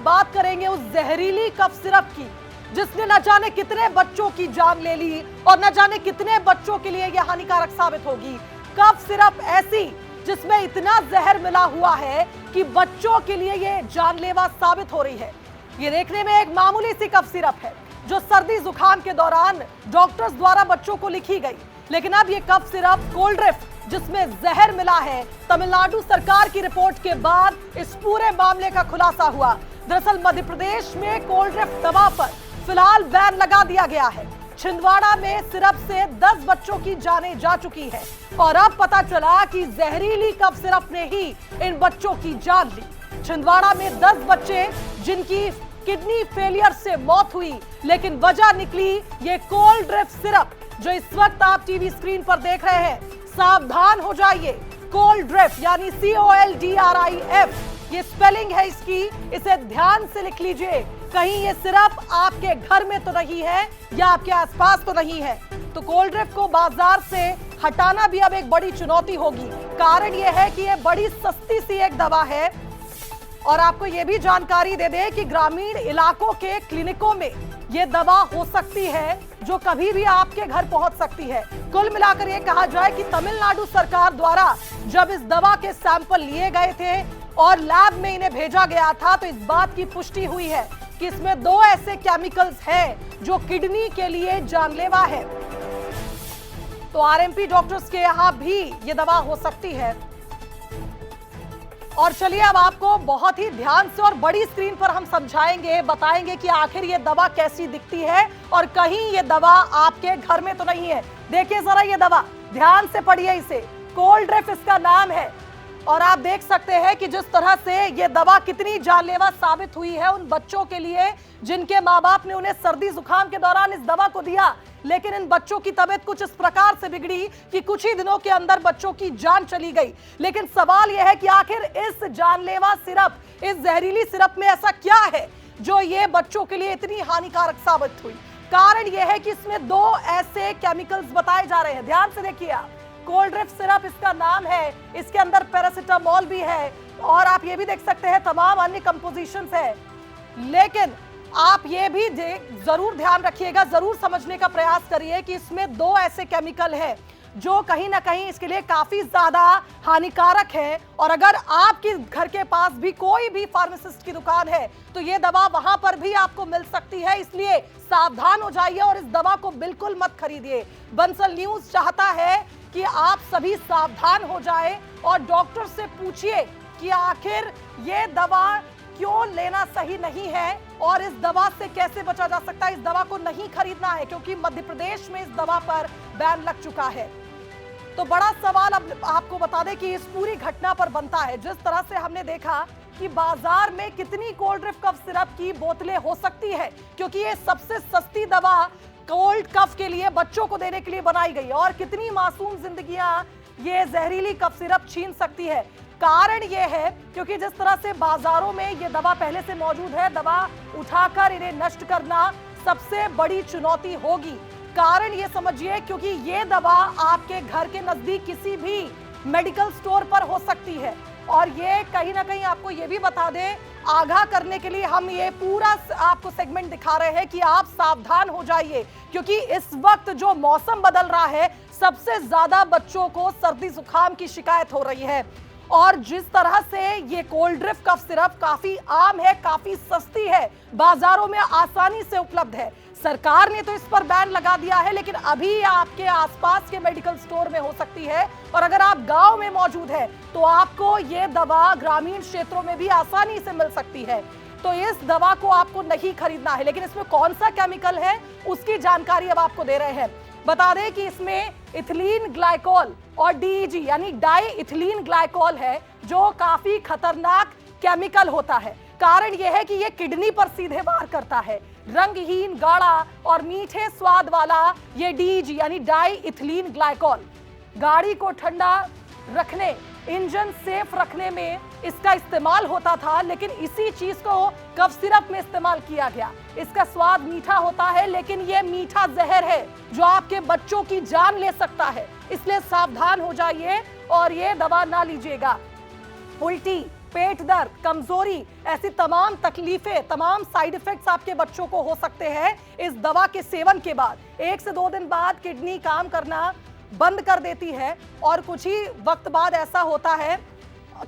बात करेंगे उस जहरीली कफ सिरप की जिसने न जाने कितने बच्चों की जान ले ली और न जाने कितने बच्चों के लिए यह हानिकारक साबित होगी। कफ सिरप ऐसी जिसमें इतना जहर मिला हुआ है कि बच्चों के लिए यह जानलेवा साबित हो रही है। ये देखने में एक मामूली सी कफ सिरप है जो सर्दी जुकाम के दौरान डॉक्टर्स द्वारा बच्चों को लिखी गई, लेकिन अब ये कफ सिरप कोल्ड्रिफ्ट जिसमें जहर मिला है। तमिलनाडु सरकार की रिपोर्ट के बाद इस पूरे मामले का खुलासा हुआ। दरअसल मध्य प्रदेश में कोल्ड्रिफ्ट दवा पर फिलहाल बैन लगा दिया गया है। छिंदवाड़ा में सिरप से 10 बच्चों की जानें जा चुकी है और अब पता चला कि जहरीली कफ सिरप ने ही इन बच्चों की जान ली। छिंदवाड़ा में 10 बच्चे जिनकी किडनी फेलियर से मौत हुई, लेकिन वजह निकली ये कोल्ड्रिफ्ट सिरप जो इस वक्त आप टीवी स्क्रीन पर देख रहे हैं। सावधान हो जाइए। कोल्ड्रिफ्ट यानी COLDRIF ये स्पेलिंग है इसकी, इसे ध्यान से लिख लीजिए। कहीं ये सिरप आपके घर में तो नहीं है या आपके आसपास तो नहीं है। तो कोल्ड्रिफ्ट को बाजार से हटाना भी अब एक बड़ी चुनौती होगी। कारण यह है कि यह बड़ी सस्ती सी एक दवा है और आपको यह भी जानकारी दे दें कि ग्रामीण इलाकों के क्लिनिकों में यह दवा हो सकती है जो कभी भी आपके घर पहुंच सकती है। कुल मिलाकर यह कहा जाए कि तमिलनाडु सरकार द्वारा जब इस दवा के सैंपल लिए गए थे और लैब में इन्हें भेजा गया था तो इस बात की पुष्टि हुई है कि इसमें 2 ऐसे केमिकल्स हैं जो किडनी के लिए जानलेवा है। तो RMP डॉक्टर्स के यहां भी यह दवा हो सकती है। और चलिए अब आपको बहुत ही ध्यान से और बड़ी स्क्रीन पर हम समझाएंगे, बताएंगे कि आखिर ये दवा कैसी दिखती है और कहीं ये दवा आपके घर में तो नहीं है। देखिए जरा ये दवा, ध्यान से पढ़िए इसे। कोल्ड्रिफ्ट इसका नाम है और आप देख सकते हैं कि जिस तरह से ये दवा कितनी जानलेवा साबित हुई है उन बच्चों के लिए जिनके माँ बाप ने उन्हें सर्दी जुकाम के दौरान इस दवा को दिया, लेकिन इन बच्चों की तबीयत कुछ इस प्रकार से बिगड़ी कि कुछ ही दिनों के अंदर बच्चों की जान चली गई। लेकिन सवाल यह है कि आखिर इस जानलेवा सिरप, इस जहरीली सिरप में ऐसा क्या है जो ये बच्चों के लिए इतनी हानिकारक साबित हुई। कारण यह है कि इसमें 2 ऐसे केमिकल्स बताए जा रहे हैं। ध्यान से देखिए आप, कोल्ड्रिफ्ट सिरप इसका नाम है, इसके अंदर पैरासिटामोल भी है और आप ये भी देख सकते हैं तमाम अन्य कंपोजिशंस है। लेकिन आप ये भी जरूर ध्यान रखिएगा, जरूर समझने का प्रयास करिए कि इसमें 2 ऐसे केमिकल हैं जो कहीं ना कहीं इसके लिए काफी ज्यादा हानिकारक है। और अगर आपके घर के पास भी कोई भी फार्मासिस्ट की दुकान है तो ये दवा वहां पर भी आपको मिल सकती है, इसलिए सावधान हो जाइए और इस दवा को बिल्कुल मत खरीदिए। बंसल न्यूज चाहता है कि आप सभी सावधान हो जाए और डॉक्टर से पूछिए कि आखिर ये दवा क्यों लेना सही नहीं है और इस दवा से कैसे बचा जा सकता है। इस दवा को नहीं खरीदना है क्योंकि मध्य प्रदेश में इस दवा पर बैन लग चुका है। तो बड़ा सवाल अब आपको बता दें कि इस पूरी घटना पर बनता है। जिस तरह से हमने देखा कि बाजार में कितनी कोल्ड्रिफ्ट कफ सिरप की बोतलें हो सकती है, क्योंकि ये सबसे सस्ती दवा कोल्ड कफ के लिए बच्चों को देने के लिए बनाई गई और कितनी मासूम जिंदगियां ये जहरीली कफ सिरप छीन सकती है। कारण ये है क्योंकि जिस तरह से बाजारों में ये दवा पहले से मौजूद है, दवा उठाकर इन्हें नष्ट करना सबसे बड़ी चुनौती होगी। कारण ये समझिए क्योंकि ये दवा आपके घर के नजदीक किसी भी मेडिकल स्टोर पर हो सकती है। और ये कहीं ना कहीं आपको ये भी बता दें, आगाह करने के लिए हम ये पूरा आपको सेगमेंट दिखा रहे हैं कि आप सावधान हो जाइए क्योंकि इस वक्त जो मौसम बदल रहा है सबसे ज्यादा बच्चों को सर्दी जुकाम की शिकायत हो रही है। और जिस तरह से ये कोल्ड्रिफ्ट कफ सिरप काफी आम है, काफी सस्ती है, बाजारों में आसानी से उपलब्ध है। सरकार ने तो इस पर बैन लगा दिया है, लेकिन अभी आपके आसपास के मेडिकल स्टोर में हो सकती है और अगर आप गांव में मौजूद है तो आपको ये दवा ग्रामीण क्षेत्रों में भी आसानी से मिल सकती है। तो इस दवा को आपको नहीं खरीदना है। लेकिन इसमें कौन सा केमिकल है उसकी जानकारी अब आपको दे रहे हैं। बता दें कि इसमें इथिलीन ग्लाइकोल और DEG यानी डाई इथिलीन ग्लाइकोल है जो काफी खतरनाक केमिकल होता है। कारण यह है कि यह किडनी पर सीधे वार करता है। रंगहीन, गाढ़ा और मीठे स्वाद वाला ये DEG यानी डाई इथिलीन ग्लाइकोल गाड़ी को ठंडा रखने, इंजन सेफ रखने में इसका इस्तेमाल होता था, लेकिन इसी चीज को कफ सिरप में इस्तेमाल किया गया। इसका स्वाद मीठा होता है, लेकिन यह मीठा जहर है जो आपके बच्चों की जान ले सकता है। इसलिए सावधान हो जाइए और ये दवा ना लीजिएगा। उल्टी, पेट दर्द, कमजोरी, ऐसी तमाम तकलीफें, तमाम साइड इफेक्ट्स आपके बच्चों को हो सकते हैं इस दवा के सेवन के बाद। 1 से 2 दिन बाद किडनी काम करना बंद कर देती है और कुछ ही वक्त बाद ऐसा होता है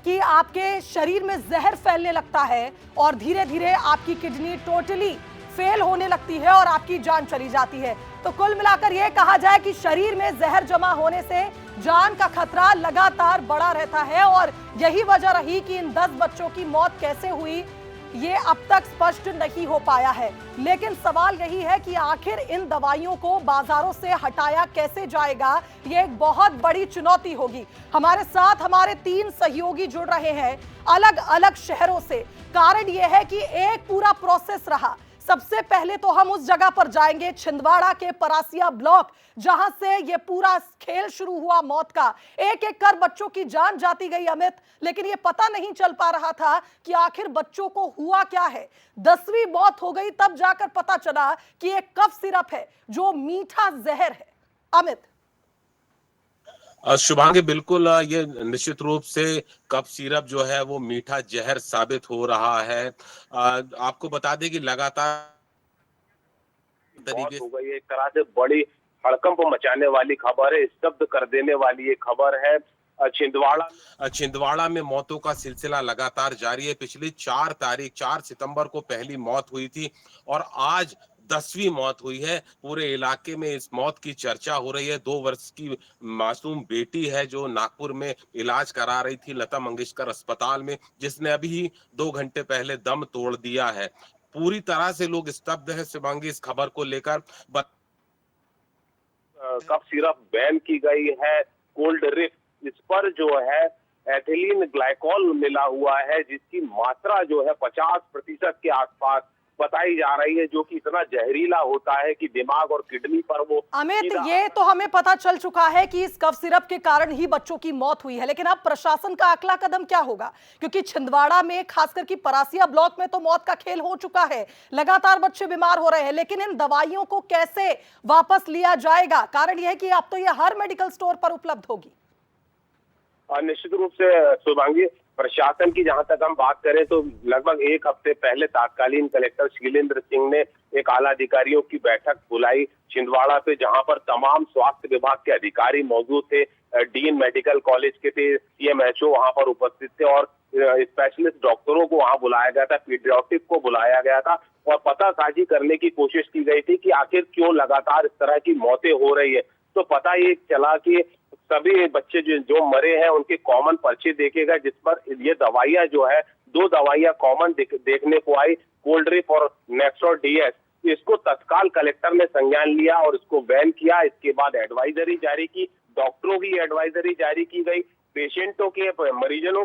कि आपके शरीर में जहर फैलने लगता है और धीरे धीरे आपकी किडनी टोटली फेल होने लगती है और आपकी जान चली जाती है। तो कुल मिलाकर यह कहा जाए कि शरीर में जहर जमा होने से जान का खतरा लगातार बढ़ा रहता है और यही वजह रही कि इन 10 बच्चों की मौत कैसे हुई ये अब तक स्पष्ट नहीं हो पाया है। लेकिन सवाल यही है कि आखिर इन दवाइयों को बाजारों से हटाया कैसे जाएगा, ये एक बहुत बड़ी चुनौती होगी। हमारे साथ हमारे 3 सहयोगी जुड़ रहे हैं अलग अलग शहरों से। कारण यह है कि एक पूरा प्रोसेस रहा। सबसे पहले तो हम उस जगह पर जाएंगे छिंदवाड़ा के परासिया ब्लॉक, जहां से ये पूरा खेल शुरू हुआ मौत का। एक एक कर बच्चों की जान जाती गई अमित, लेकिन ये पता नहीं चल पा रहा था कि आखिर बच्चों को हुआ क्या है। 10वीं मौत हो गई तब जाकर पता चला कि ये कफ सिरप है जो मीठा जहर है। अमित। शुभांगी, बिल्कुल ये निश्चित रूप से कफ सिरप जो है वो मीठा जहर साबित हो रहा है। आपको बता दें कि लगातार तरीके हो गई, एक तरह से बड़ी हड़कंप मचाने वाली खबर है, स्तब्ध कर देने वाली ये खबर है। छिंदवाड़ा में मौतों का सिलसिला लगातार जारी है। पिछली 4 सितंबर को पहली मौत हुई थी और आज 10वीं मौत हुई है। पूरे इलाके में इस मौत की चर्चा हो रही है। 2 वर्ष की मासूम बेटी है जो नागपुर में इलाज करा रही थी लता मंगेशकर अस्पताल में, जिसने अभी 2 घंटे पहले दम तोड़ दिया है। पूरी तरह से लोग स्तब्ध हैं शिवांगी इस खबर को लेकर। कफ सिरप बैन की गई है। कोल्ड रिफ, इस पर जो है एथिलीन ग्लाइकॉल मिला हुआ है, जिसकी मात्रा जो है 50% के आसपास बताई जा रही है, जो कि इतना जहरीला होता है कि दिमाग और किडनी पर वो। अमित, ये तो हमें पता चल चुका है कि इस कफ सिरप के कारण ही बच्चों की मौत हुई है, लेकिन अब प्रशासन का अगला कदम क्या होगा? क्योंकि छिंदवाड़ा में खासकर कि परासिया ब्लॉक में तो मौत का खेल हो चुका है, लगातार बच्चे बीमार हो रहे हैं, लेकिन इन दवाइयों को कैसे वापस लिया जाएगा? कारण यह है कि अब तो ये हर मेडिकल स्टोर पर उपलब्ध होगी। निश्चित रूप से शुभांगी, प्रशासन की जहां तक हम बात करें तो लगभग 1 हफ्ते पहले तत्कालीन कलेक्टर शीलेंद्र सिंह ने एक आला अधिकारियों की बैठक बुलाई छिंदवाड़ा पे, जहां पर तमाम स्वास्थ्य विभाग के अधिकारी मौजूद थे। डीन मेडिकल कॉलेज के थे, सीएमएचओ वहां पर उपस्थित थे और स्पेशलिस्ट डॉक्टरों को वहां बुलाया गया था, पीडियाट्रिक को बुलाया गया था और पतासाजी करने की कोशिश की गई थी कि आखिर क्यों लगातार इस तरह की मौतें हो रही है। तो पता ये चला कि सभी बच्चे जो मरे हैं उनके कॉमन पर्चे देखे गए, जिस पर ये दवाइयां जो है 2 दवाइयां कॉमन देखने को आई, कोल्ड्रिप और नेक्सोर डीएस। इसको तत्काल कलेक्टर ने संज्ञान लिया और इसको बैन किया। इसके बाद एडवाइजरी जारी की, डॉक्टरों की एडवाइजरी जारी की गई, पेशेंटों के परिजनों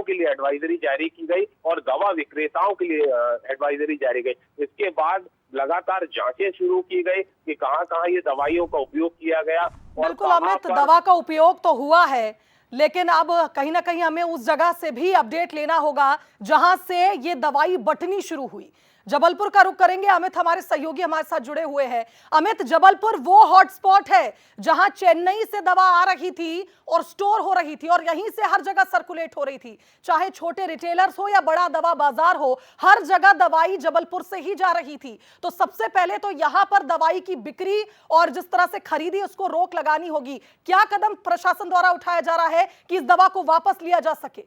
के लिए एडवाइजरी जारी की गई और दवा विक्रेताओं के लिए एडवाइजरी जारी गई। इसके बाद लगातार जांचें शुरू की गई कि कहां-कहां ये दवाइयों का उपयोग किया गया। बिल्कुल अमित, दवा का उपयोग तो हुआ है, लेकिन अब कहीं ना कहीं हमें उस जगह से भी अपडेट लेना होगा जहां से ये दवाई बंटनी शुरू हुई। जबलपुर का रुख करेंगे। अमित, हमारे सहयोगी हमारे साथ जुड़े हुए हैं। अमित, जबलपुर वो हॉटस्पॉट है जहां चेन्नई से दवा आ रही थी और स्टोर हो रही थी और यहीं से हर जगह सर्कुलेट हो रही थी, चाहे छोटे रिटेलर्स हो या बड़ा दवा बाजार हो, हर जगह दवाई जबलपुर से ही जा रही थी। तो सबसे पहले तो यहां पर दवाई की बिक्री और जिस तरह से खरीदी उसको रोक लगानी होगी। क्या कदम प्रशासन द्वारा उठाया जा रहा है कि इस दवा को वापस लिया जा सके?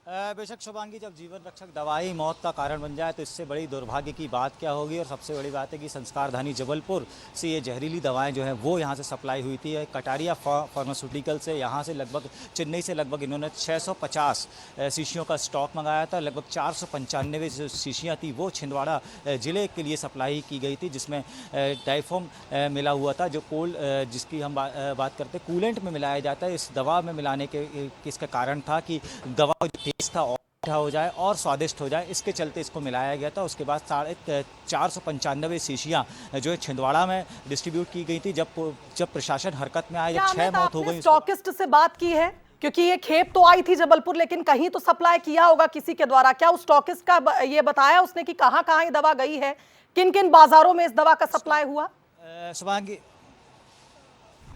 बेशक शुभांगी, जब जीवन रक्षक दवाई मौत का कारण बन जाए तो इससे बड़ी दुर्भाग्य की बात क्या होगी। और सबसे बड़ी बात है कि संस्कारधानी जबलपुर से ये जहरीली दवाएं जो हैं वो यहाँ से सप्लाई हुई थी। कटारिया फार्मास्यूटिकल से यहाँ से लगभग चेन्नई से लगभग इन्होंने 650 शीशियों का स्टॉक मंगाया था। लगभग 495 जो शीशियाँ थी वो छिंदवाड़ा ज़िले के लिए सप्लाई की गई थी, जिसमें डाइफोम मिला हुआ था, जो जिसकी हम बात करते कूलेंट में मिलाया जाता है। इस दवा में मिलाने के इसका कारण था कि दवा टेस्ट था और मीठा हो जाए और स्वादिष्ट हो जाए, इसके चलते इसको मिलाया गया था। उसके बाद 495 शीशियाँ जो है छिंदवाड़ा में डिस्ट्रीब्यूट की गई थी। जब प्रशासन हरकत में आया, जब 6 मौत हो गई। स्टॉकिस्ट से बात की है, क्योंकि ये खेप तो आई थी जबलपुर, लेकिन कहीं तो सप्लाई किया होगा किसी के द्वारा। क्या उस स्टॉकिस्ट का ये बताया उसने कि कहाँ कहाँ ये दवा गई है, किन किन बाजारों में इस दवा का सप्लाई हुआ? शुभांगी,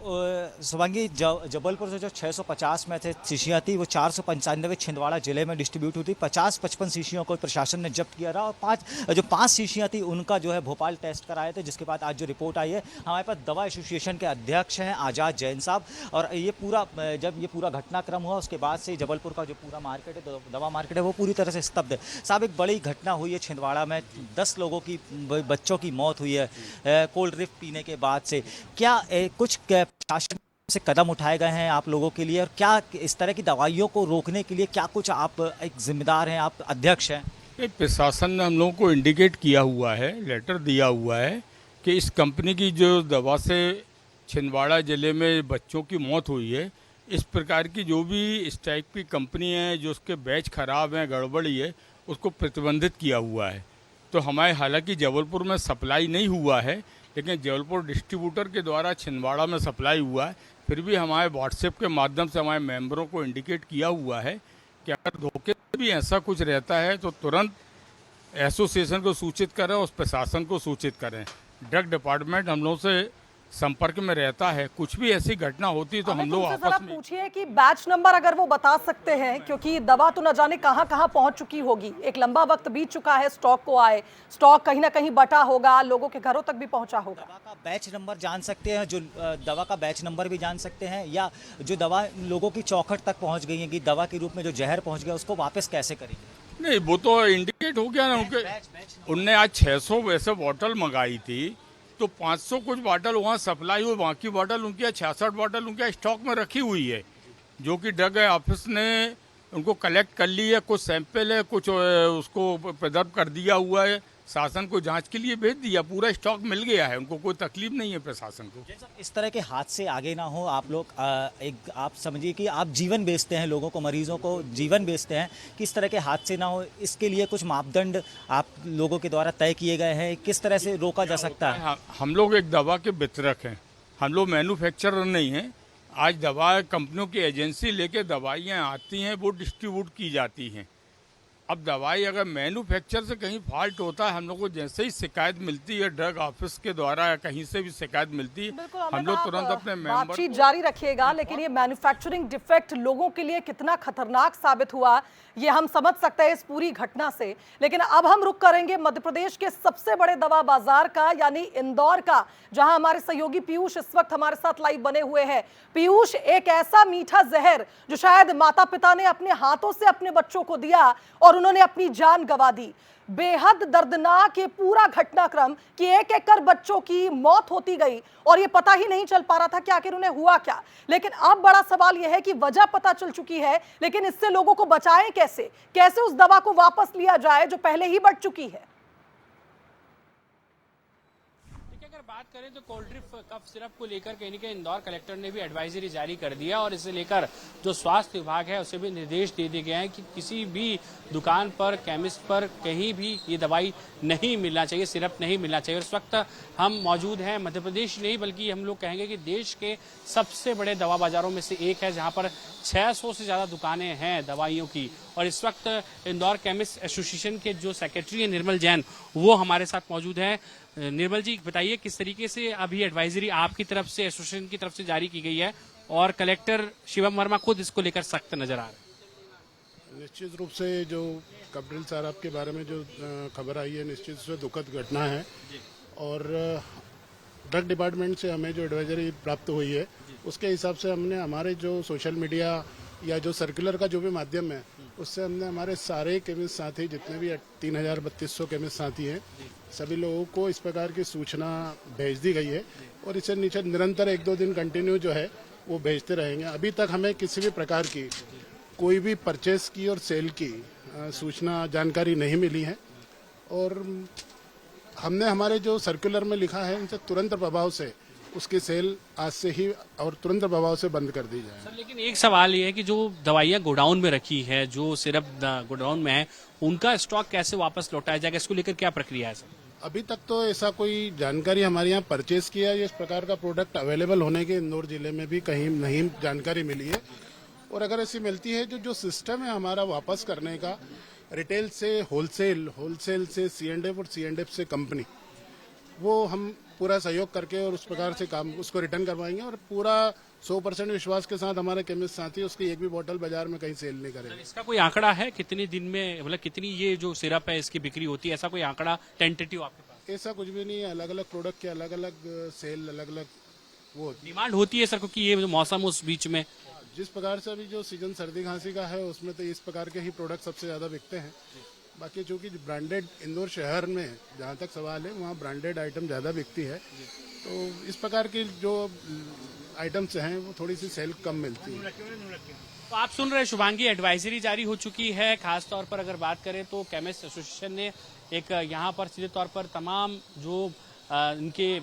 शुभांगी, जबलपुर से जो 650 में थे शीशियाँ थी वो 495 छिंदवाड़ा जिले में डिस्ट्रीब्यूट हुई थी। 50-55 शीशियों को प्रशासन ने जब्त किया रहा और पाँच शीशियाँ थी उनका जो है भोपाल टेस्ट कराए थे, जिसके बाद आज जो रिपोर्ट आई है, हमारे पास दवा एसोसिएशन के अध्यक्ष हैं आज़ाद जैन साहब। और ये जब ये पूरा घटनाक्रम हुआ उसके बाद से जबलपुर का जो पूरा मार्केट है, दवा मार्केट है, वो पूरी तरह से स्तब्ध है। साहब, एक बड़ी घटना हुई है छिंदवाड़ा में, 10 लोगों की, बच्चों की मौत हुई है कोल्ड ड्रिंक पीने के बाद से। क्या कुछ प्रशासन से कदम उठाए गए हैं आप लोगों के लिए, और क्या इस तरह की दवाइयों को रोकने के लिए क्या कुछ आप एक जिम्मेदार हैं, आप अध्यक्ष हैं? प्रशासन ने हम लोगों को इंडिकेट किया हुआ है, लेटर दिया हुआ है कि इस कंपनी की जो दवा से छिंदवाड़ा जिले में बच्चों की मौत हुई है, इस प्रकार की जो भी इस टाइप की कंपनी है जो उसके बैच खराब हैं, गड़बड़ी है, उसको प्रतिबंधित किया हुआ है। तो हमारे हालांकि जबलपुर में सप्लाई नहीं हुआ है, लेकिन जबलपुर डिस्ट्रीब्यूटर के द्वारा छिंदवाड़ा में सप्लाई हुआ है। फिर भी हमारे व्हाट्सएप के माध्यम से हमारे मेंबरों को इंडिकेट किया हुआ है कि अगर धोखे से भी ऐसा कुछ रहता है तो तुरंत एसोसिएशन को सूचित करें और प्रशासन को सूचित करें। ड्रग डिपार्टमेंट हम लोग से संपर्क में रहता है, कुछ भी ऐसी घटना होती है तो हम लोग आपस में पूछिए कि बैच नंबर अगर वो बता सकते हैं, क्योंकि दवा तो न जाने कहां कहां पहुंच चुकी होगी, एक लंबा वक्त बीत चुका है स्टॉक को आए, स्टॉक कहीं ना कहीं बटा होगा, लोगों के घरों तक भी पहुंचा होगा। दवा का बैच नंबर जान सकते हैं, जो दवा का बैच नंबर भी जान सकते हैं, या जो दवा लोगों की चौखट तक पहुंच गई है कि दवा के रूप में जो जहर पहुंच गया उसको वापस कैसे करेंगे? नहीं, वो तो इंडिकेट हो गया ना उनने आज 600 वैसे बॉटल मंगाई थी, तो 500 कुछ बॉटल वहाँ सप्लाई हुई, बाकी बॉटल उनकी 66 बॉटल उनके स्टॉक में रखी हुई है, जो कि ड्रग ऑफिस ने उनको कलेक्ट कर ली है। कुछ सैंपल है, कुछ उसको प्रिजर्व कर दिया हुआ है, शासन को जांच के लिए भेज दिया, पूरा स्टॉक मिल गया है, उनको कोई तकलीफ नहीं है प्रशासन को। इस तरह के हादसे आगे ना हो, आप लोग आप समझिए कि आप जीवन बेचते हैं, लोगों को, मरीजों को जीवन बेचते हैं, कि इस तरह के हादसे ना हो, इसके लिए कुछ मापदंड आप लोगों के द्वारा तय किए गए हैं, किस तरह से रोका जा सकता है? हम लोग एक दवा के वितरक हैं, हम लोग मैन्युफैक्चरर नहीं हैं। आज दवा कंपनियों की एजेंसी लेके दवाइयाँ आती हैं, वो डिस्ट्रीब्यूट की जाती हैं। अब दवाई अगर मैन्युफैक्चर से कहीं फॉल्ट होता है, हम लोग को जैसे ही शिकायत मिलती है ड्रग ऑफिस के द्वारा या कहीं से भी शिकायत मिलती है, हम लोग तुरंत अपने मेंबर बातचीत जारी रखिएगा। लेकिन ये मैन्युफैक्चरिंग डिफेक्ट लोगों के लिए कितना खतरनाक साबित हुआ, ये हम समझ सकते हैं इस पूरी घटना से। लेकिन अब हम रुख करेंगे मध्य प्रदेश के सबसे बड़े दवा बाजार का, यानी इंदौर का, जहां हमारे सहयोगी पीयूष इस वक्त हमारे साथ लाइव बने हुए हैं। पीयूष, एक ऐसा मीठा जहर जो शायद माता पिता ने अपने हाथों से अपने बच्चों को दिया और उन्होंने अपनी जान गंवा दी। बेहद दर्दनाक ये पूरा घटनाक्रम कि एक एक कर बच्चों की मौत होती गई और ये पता ही नहीं चल पा रहा था कि आखिर उन्हें हुआ क्या। लेकिन अब बड़ा सवाल यह है कि वजह पता चल चुकी है, लेकिन इससे लोगों को बचाएं कैसे, कैसे उस दवा को वापस लिया जाए जो पहले ही बढ़ चुकी है। बात करें तो कोल्ड ड्रिंक कफ सिरप को लेकर कहीं न कहीं इंदौर कलेक्टर ने भी एडवाइजरी जारी कर दिया और इसे लेकर जो स्वास्थ्य विभाग है उसे भी निर्देश दे दिए गए हैं कि किसी भी दुकान पर, केमिस्ट पर कहीं भी ये दवाई नहीं मिलना चाहिए, सिरप नहीं मिलना चाहिए। इस वक्त हम मौजूद हैं मध्य प्रदेश नहीं बल्कि हम लोग कहेंगे कि देश के सबसे बड़े दवा बाजारों में से एक है, जहां पर 600 से ज्यादा दुकानें हैं दवाइयों की। और इस वक्त इंदौर केमिस्ट एसोसिएशन के जो सेक्रेटरी हैं निर्मल जैन, वो हमारे साथ मौजूद हैं। निर्मल जी, बताइए किस तरीके से अभी एडवाइजरी आपकी तरफ से, एसोसिएशन की तरफ से जारी की गई है और कलेक्टर शिवम वर्मा खुद इसको लेकर सख्त नजर आ रहे हैं? निश्चित रूप से जो कब्रिल साहब के बारे में जो खबर आई है, निश्चित रूप से दुखद घटना है और ड्रग डिपार्टमेंट से हमें जो एडवाइजरी प्राप्त हुई है उसके हिसाब से हमने हमारे जो सोशल मीडिया या जो सर्कुलर का जो भी माध्यम है उससे हमने हमारे सारे केमिस्ट साथी, जितने भी 3200 केमिस्ट साथी हैं, सभी लोगों को इस प्रकार की सूचना भेज दी गई है और इसे नीचे निरंतर 1-2 दिन कंटिन्यू जो है वो भेजते रहेंगे। अभी तक हमें किसी भी प्रकार की कोई भी परचेस की और सेल की सूचना, जानकारी नहीं मिली है और हमने हमारे जो सर्कुलर में लिखा है उनसे तुरंत प्रभाव से उसकी सेल आज से ही और तुरंत प्रभाव से बंद कर दी जाए। सर, लेकिन एक सवाल ये है कि जो दवाइयाँ गोडाउन में रखी है, जो सिरप गोडाउन में है, उनका स्टॉक कैसे वापस लौटाया जाएगा, इसको लेकर क्या प्रक्रिया है सर? अभी तक तो ऐसा कोई जानकारी हमारे यहाँ परचेस किया या इस प्रकार का प्रोडक्ट अवेलेबल होने के इंदौर जिले में भी कहीं नहीं जानकारी मिली है। और अगर ऐसी मिलती है जो सिस्टम है हमारा वापस करने का, रिटेल से होलसेल, होलसेल से C&F और C&F से कंपनी, वो हम पूरा सहयोग करके और उस प्रकार से काम उसको रिटर्न करवाएंगे और पूरा 100% विश्वास के साथ हमारे केमिस्ट साथी उसकी एक भी बोतल बाजार में कहीं सेल नहीं करेंगे। इसका कोई आंकड़ा है कितने दिन में, मतलब कितनी ये जो सिरप है इसकी बिक्री होती है, ऐसा कोई आंकड़ा टेंटेटिव आपके पास? ऐसा कुछ भी नहीं है, अलग अलग प्रोडक्ट के अलग अलग सेल अलग अलग वो होती है। डिमांड होती है सर, क्योंकि ये जो मौसम उस बीच में जिस प्रकार से अभी जो सीजन सर्दी खांसी का है उसमें तो इस प्रकार के ही प्रोडक्ट सबसे ज्यादा बिकते हैं। बाकी चूंकि ब्रांडेड इंदौर शहर में जहाँ तक सवाल है वहाँ ब्रांडेड आइटम ज्यादा बिकती है, तो इस प्रकार की जो आइटम्स हैं वो थोड़ी सी सेल कम मिलती है। तो आप सुन रहे हैं शुभांगी, एडवाइजरी जारी हो चुकी है। खास तौर पर अगर बात करें तो केमिस्ट एसोसिएशन ने एक यहाँ पर सीधे तौर पर तमाम जो इनके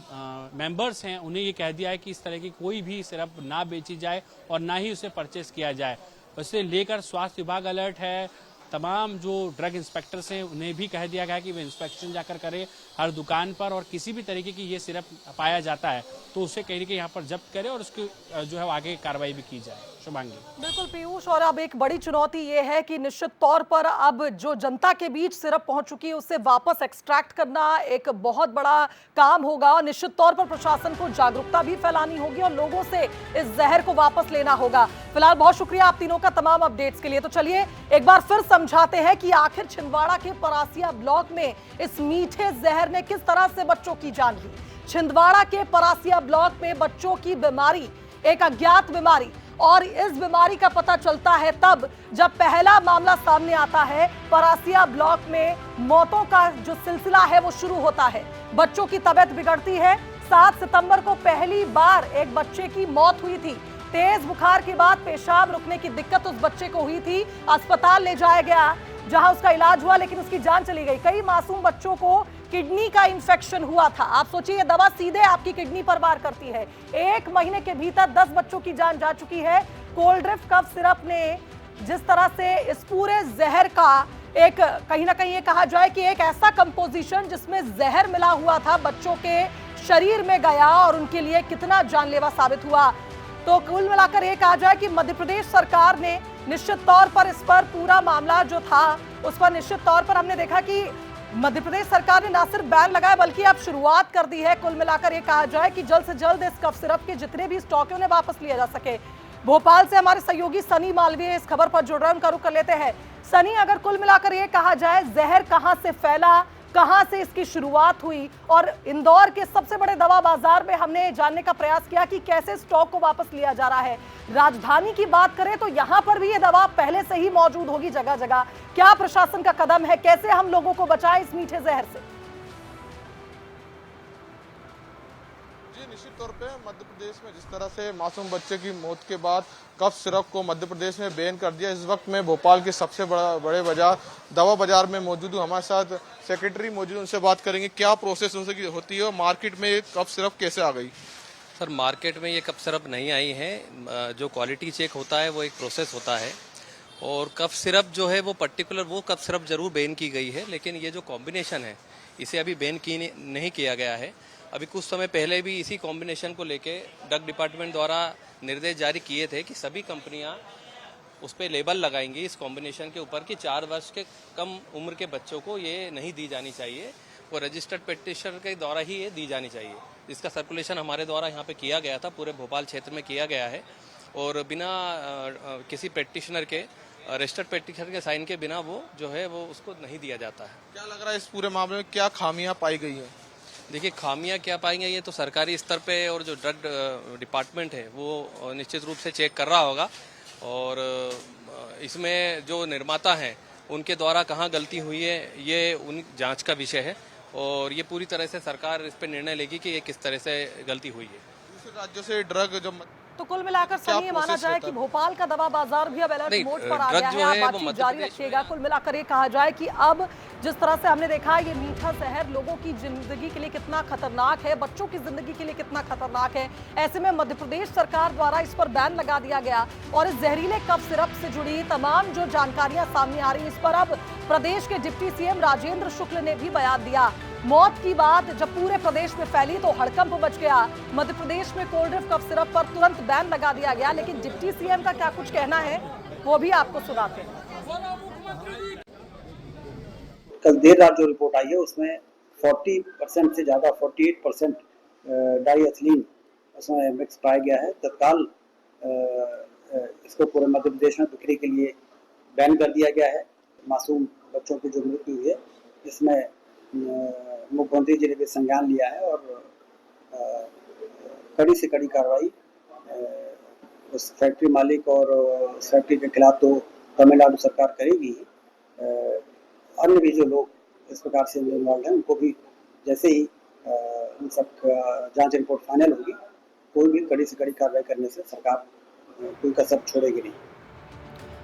मेंबर्स हैं उन्हें ये कह दिया है कि इस तरह की कोई भी सिरप ना बेची जाए और ना ही उसे परचेस किया जाए। उसे लेकर स्वास्थ्य विभाग अलर्ट है। तमाम जो ड्रग इंस्पेक्टर्स हैं उन्हें भी कह दिया गया है कि वे इंस्पेक्शन जाकर करें हर दुकान पर, और किसी भी तरीके की ये सिरप पाया जाता है तो उसे कहीं ना कहीं यहाँ पर जब्त करें और उसकी जो है आगे कार्रवाई भी की जाए। शुभांगी। बिल्कुल पीयूष, और अब एक बड़ी चुनौती ये है कि निश्चित तौर पर अब जो जनता के बीच सिरप पहुंच चुकी है उसे वापस एक्सट्रैक्ट करना एक बहुत बड़ा काम होगा, और निश्चित तौर पर प्रशासन को जागरूकता भी फैलानी होगी और लोगों से इस जहर को वापस लेना होगा। फिलहाल बहुत शुक्रिया आप तीनों का तमाम अपडेट्स के लिए। तो चलिए एक बार फिर समझाते हैं कि आखिर छिंदवाड़ा के परासिया ब्लॉक में इस मीठे जहर ने किस तरह से बच्चों की जान ली। छिंदवाड़ा के परासिया ब्लॉक में बच्चों की बीमारी, एक अज्ञात बीमारी, और इस बीमारी का पता चलता है तब जब पहला मामला सामने आता है। परासिया ब्लॉक में मौतों का जो सिलसिला है वो शुरू होता है, बच्चों की तबीयत बिगड़ती है। 7 सितंबर को पहली बार एक बच्चे की मौत हुई थी। तेज बुखार के बाद पेशाब रुकने की दिक्कत उस बच्चे को हुई थी। अस्पताल ले जाया गया जहां उसका इलाज हुआ, लेकिन उसकी जान चली गई। कई मासूम बच्चों को किडनी का इन्फेक्शन हुआ था। आप सोचिए ये दवा सीधे आपकी किडनी पर वार करती है। 1 महीने के भीतर 10 बच्चों की जान जा चुकी है। कोल्ड ड्रिफ्ट कफ सिरप ने जिस तरह से इस पूरे जहर का एक कहीं ना कहीं ये कहा जाए कि एक ऐसा कंपोजिशन जिसमें जहर मिला हुआ था बच्चों के शरीर में गया और उनके लिए कितना जानलेवा साबित हुआ। तो कुल मिलाकर ये कहा जाए कि मध्य प्रदेश सरकार ने निश्चित तौर पर इस पर पूरा मामला जो था उस पर निश्चित तौर पर हमने देखा कि मध्य प्रदेश सरकार ने ना सिर्फ बैन लगाया बल्कि अब शुरुआत कर दी है। कुल मिलाकर ये कहा जाए कि जल्द से जल्द इस कफ सिरप के जितने भी स्टॉक है उन्हें वापस लिया जा सके। भोपाल से हमारे सहयोगी सनी मालवीय इस खबर पर जुड़ रहे हैं, उनका रुख कर लेते हैं। सनी, अगर कुल मिलाकर ये कहा जाए जहर कहां से फैला, कहां से इसकी शुरुआत हुई, और इंदौर के सबसे बड़े दवा बाजार में हमने जानने का प्रयास किया कि कैसे स्टॉक को वापस लिया जा रहा है। राजधानी की बात करें तो यहां पर भी ये दवा पहले से ही मौजूद होगी जगह जगह। क्या प्रशासन का कदम है, कैसे हम लोगों को बचाएं इस मीठे जहर से? जी, निश्चित तौर पे मध्य प्रदेश में जिस तरह से मासूम बच्चे की मौत के बाद कफ सिरप को मध्य प्रदेश में बैन कर दिया, इस वक्त मैं भोपाल के सबसे बड़े बाजार दवा बाजार में मौजूद हूँ। हमारे साथ सेक्रेटरी मौजूद, उनसे बात करेंगे क्या प्रोसेस होती है और मार्केट में कफ सिरप कैसे आ गई। सर, मार्केट में ये कफ सिरप नहीं आई है। जो क्वालिटी चेक होता है वो एक प्रोसेस होता है, और कफ सिरप जो है वो पर्टिकुलर वो कफ सिरप जरूर बैन की गई है, लेकिन ये जो कॉम्बिनेशन है इसे अभी बैन नहीं किया गया है। अभी कुछ समय पहले भी इसी कॉम्बिनेशन को लेके ड्रग डिपार्टमेंट द्वारा निर्देश जारी किए थे कि सभी कंपनियां उस पर लेबल लगाएंगी इस कॉम्बिनेशन के ऊपर कि 4 वर्ष के कम उम्र के बच्चों को ये नहीं दी जानी चाहिए, वो रजिस्टर्ड प्रैक्टिशनर के द्वारा ही ये दी जानी चाहिए। इसका सर्कुलेशन हमारे द्वारा यहाँ पे किया गया था, पूरे भोपाल क्षेत्र में किया गया है, और बिना किसी प्रैक्टिशनर के रजिस्टर्ड प्रैक्टिशनर के साइन के बिना वो जो है वो उसको नहीं दिया जाता है। क्या लग रहा है इस पूरे मामले में क्या खामियां पाई गई हैं? देखिए, खामियां क्या पाएंगे ये तो सरकारी स्तर पे और जो ड्रग डिपार्टमेंट है वो निश्चित रूप से चेक कर रहा होगा, और इसमें जो निर्माता हैं उनके द्वारा कहाँ गलती हुई है ये उन जांच का विषय है, और ये पूरी तरह से सरकार इस पर निर्णय लेगी कि ये किस तरह से गलती हुई है। दूसरे राज्यों से ड्रग जो तो कुल मिलाकर सही माना जाए कि भोपाल का दवा बाजार भी अब अलर्ट मोड पर आ गया है। आप बातचीत जारी रखिएगा। कुल मिलाकर ये कहा जाए कि अब जिस तरह से हमने देखा ये मीठा जहर लोगों की जिंदगी के लिए कितना खतरनाक है, बच्चों की जिंदगी के लिए कितना खतरनाक है, ऐसे में मध्य प्रदेश सरकार द्वारा इस पर बैन लगा दिया गया, और इस जहरीले कफ सिरप से जुड़ी तमाम जो जानकारियां सामने आ रही, इस पर अब प्रदेश के डिप्टी सीएम राजेंद्र शुक्ल ने भी बयान दिया। मौत की बात जब पूरे प्रदेश में फैली तो हड़कंप मच गया। मध्य प्रदेश में कोल्ड ड्रिफ्ट कफ सिरप पर तुरंत बैन लगा दिया गया, लेकिन डिप्टी सीएम का क्या कुछ कहना है वो भी आपको सुनाते हैं। कल देर रात जो रिपोर्ट आई है उसमें 40% से ज़्यादा 48% डाईएथिलीन उसमें मिक्स पाया गया है। तत्काल इसको पूरे मध्य प्रदेश में बिक्री के लिए बैन कर दिया गया है। मासूम बच्चों की जो मृत्यु हुई है इसमें मुख्यमंत्री जी ने भी संज्ञान लिया है और कड़ी से कड़ी कार्रवाई उस फैक्ट्री मालिक और उस फैक्ट्री के खिलाफ तो तमिलनाडु सरकार करेगी। अन्य भी जो लोग इस प्रकार से इन्वॉल्व हैं उनको भी जैसे ही उन सब जांच रिपोर्ट फाइनल होगी कोई भी कड़ी से कड़ी कार्रवाई करने से सरकार कोई कसर छोड़ेगी नहीं।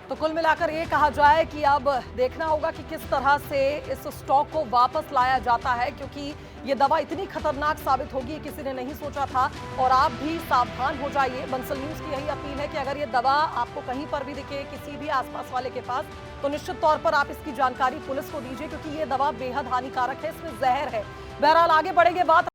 तो कुल मिलाकर ये कहा जाए कि अब देखना होगा कि किस तरह से इस स्टॉक को वापस लाया जाता है, क्योंकि ये दवा इतनी खतरनाक साबित होगी किसी ने नहीं सोचा था। और आप भी सावधान हो जाइए। बंसल न्यूज की यही अपील है कि अगर ये दवा आपको कहीं पर भी दिखे किसी भी आसपास वाले के पास, तो निश्चित तौर पर आप इसकी जानकारी पुलिस को दीजिए, क्योंकि ये दवा बेहद हानिकारक है, इसमें जहर है। बहरहाल आगे बढ़ेंगे बात